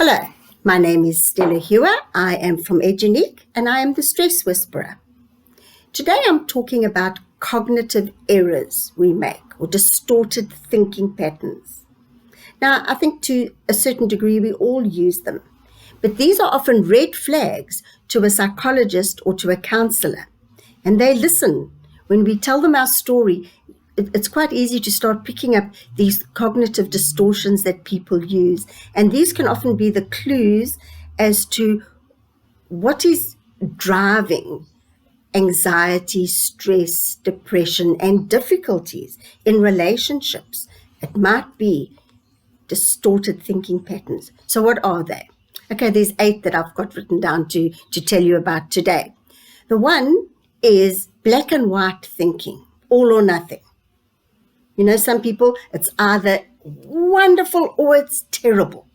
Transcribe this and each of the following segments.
Hello, my name is Stella Hewer. I am from Edunique and I am the Stress Whisperer. Today I'm talking about cognitive errors we make or distorted thinking patterns. Now, I think to a certain degree we all use them, but these are often red flags to a psychologist or to a counselor, and they listen when we tell them our story. It's quite easy to start picking up these cognitive distortions that people use. And these can often be the clues as to what is driving anxiety, stress, depression, and difficulties in relationships. It might be distorted thinking patterns. So what are they? Okay, there's 8 that I've got written down to tell you about today. The one is black and white thinking, all or nothing. You know, some people, it's either wonderful or it's terrible.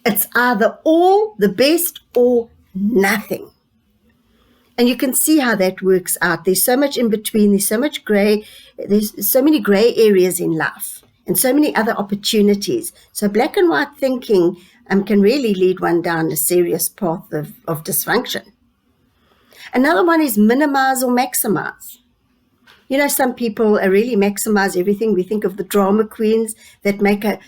It's either all the best or nothing. And you can see how that works out. There's so much in between. There's so much gray. There's so many gray areas in life and so many other opportunities. So black and white thinking can really lead one down a serious path of dysfunction. Another one is minimize or maximize. You know, some people really maximize everything. We think of the drama queens that make a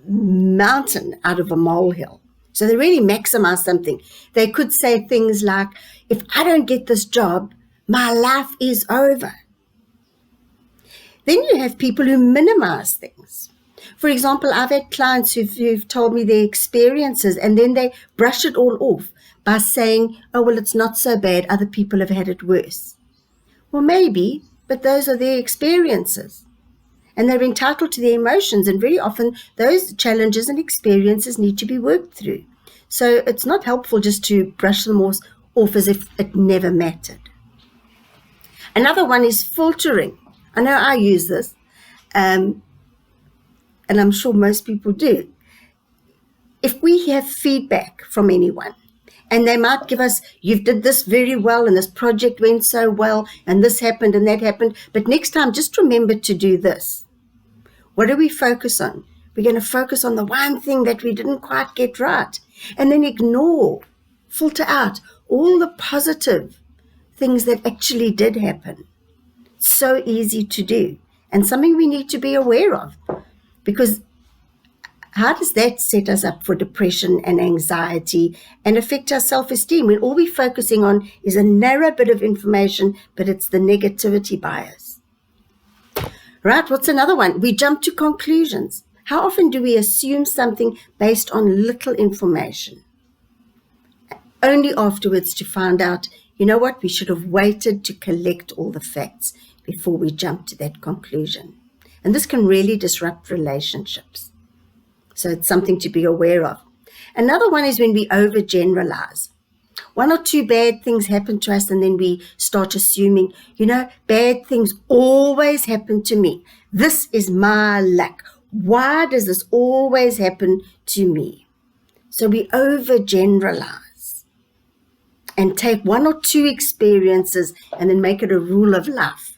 mountain out of a molehill. So they really maximize something. They could say things like, if I don't get this job, my life is over. Then you have people who minimize things. For example, I've had clients who've told me their experiences and then they brush it all off by saying, oh, well, it's not so bad. Other people have had it worse. Well, maybe, but those are their experiences. And they're entitled to their emotions. And very often those challenges and experiences need to be worked through. So it's not helpful just to brush them off as if it never mattered. Another one is filtering. I know I use this, and I'm sure most people do. If we have feedback from anyone, and they might give us, you've did this very well, and this project went so well, and this happened and that happened, but next time just remember to do this. What do we focus on? We're going to focus on the one thing that we didn't quite get right, and then filter out all the positive things that actually did happen. It's so easy to do, and something we need to be aware of, because how does that set us up for depression and anxiety and affect our self-esteem when all we're focusing on is a narrow bit of information, but it's the negativity bias? Right, what's another one? We jump to conclusions. How often do we assume something based on little information? Only afterwards to find out, you know what, we should have waited to collect all the facts before we jump to that conclusion. And this can really disrupt relationships. So it's something to be aware of. Another one is when we overgeneralize. 1 or 2 bad things happen to us and then we start assuming, you know, bad things always happen to me. This is my luck. Why does this always happen to me? So we overgeneralize and take 1 or 2 experiences and then make it a rule of life.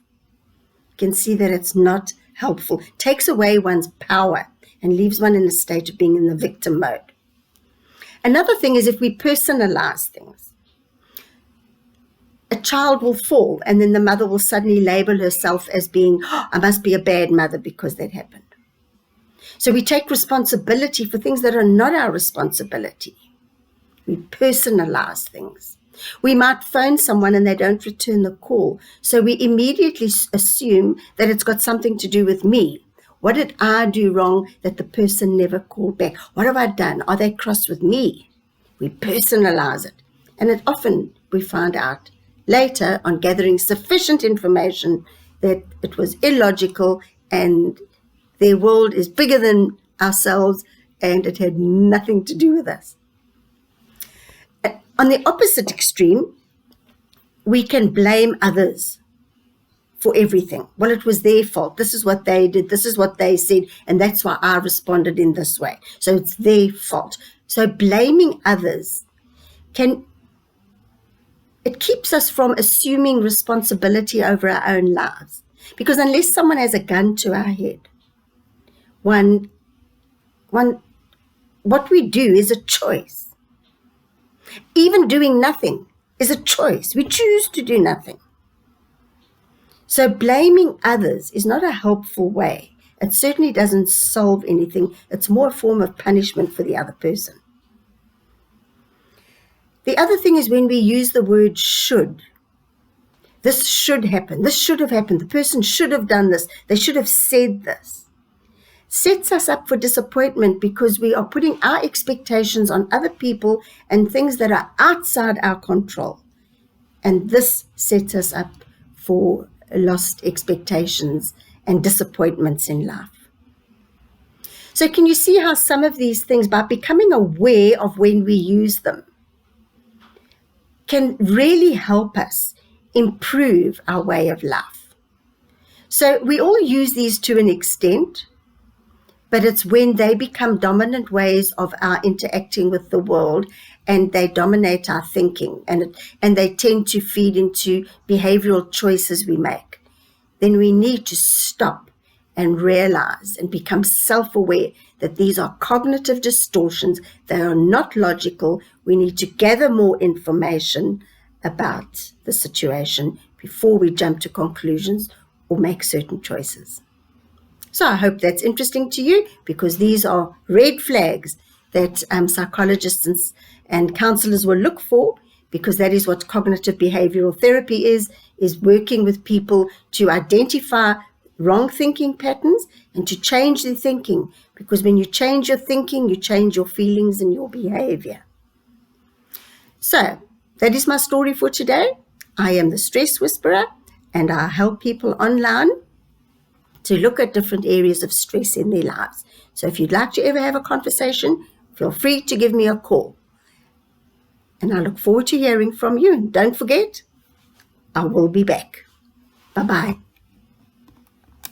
You can see that it's not helpful. It takes away one's power and leaves one in a state of being in the victim mode. Another thing is if we personalize things. A child will fall and then the mother will suddenly label herself as being, I must be a bad mother because that happened. So we take responsibility for things that are not our responsibility. We personalize things. We might phone someone and they don't return the call. So we immediately assume that it's got something to do with me. What did I do wrong that the person never called back? What have I done? Are they cross with me? We personalize it. And it often we find out later on gathering sufficient information that it was illogical and their world is bigger than ourselves and it had nothing to do with us. On the opposite extreme, we can blame others for everything. Well, it was their fault. This is what they did. This is what they said. And that's why I responded in this way. So it's their fault. So blaming others it keeps us from assuming responsibility over our own lives. Because unless someone has a gun to our head, one what we do is a choice. Even doing nothing is a choice. We choose to do nothing. So blaming others is not a helpful way. It certainly doesn't solve anything. It's more a form of punishment for the other person. The other thing is when we use the word should. This should happen. This should have happened. The person should have done this. They should have said this. Sets us up for disappointment because we are putting our expectations on other people and things that are outside our control. And this sets us up for lost expectations and disappointments in life. So can you see how some of these things, by becoming aware of when we use them, can really help us improve our way of life? So we all use these to an extent, but it's when they become dominant ways of our interacting with the world and they dominate our thinking and they tend to feed into behavioral choices we make, then we need to stop and realize and become self-aware that these are cognitive distortions. They are not logical. We need to gather more information about the situation before we jump to conclusions or make certain choices. So I hope that's interesting to you, because these are red flags that psychologists and counselors will look for, because that is what cognitive behavioral therapy is working with people to identify wrong thinking patterns and to change their thinking, because when you change your thinking, you change your feelings and your behavior. So that is my story for today. I am the Stress Whisperer, and I help people online to look at different areas of stress in their lives. So if you'd like to ever have a conversation, feel free to give me a call. And I look forward to hearing from you. And don't forget, I will be back. Bye-bye.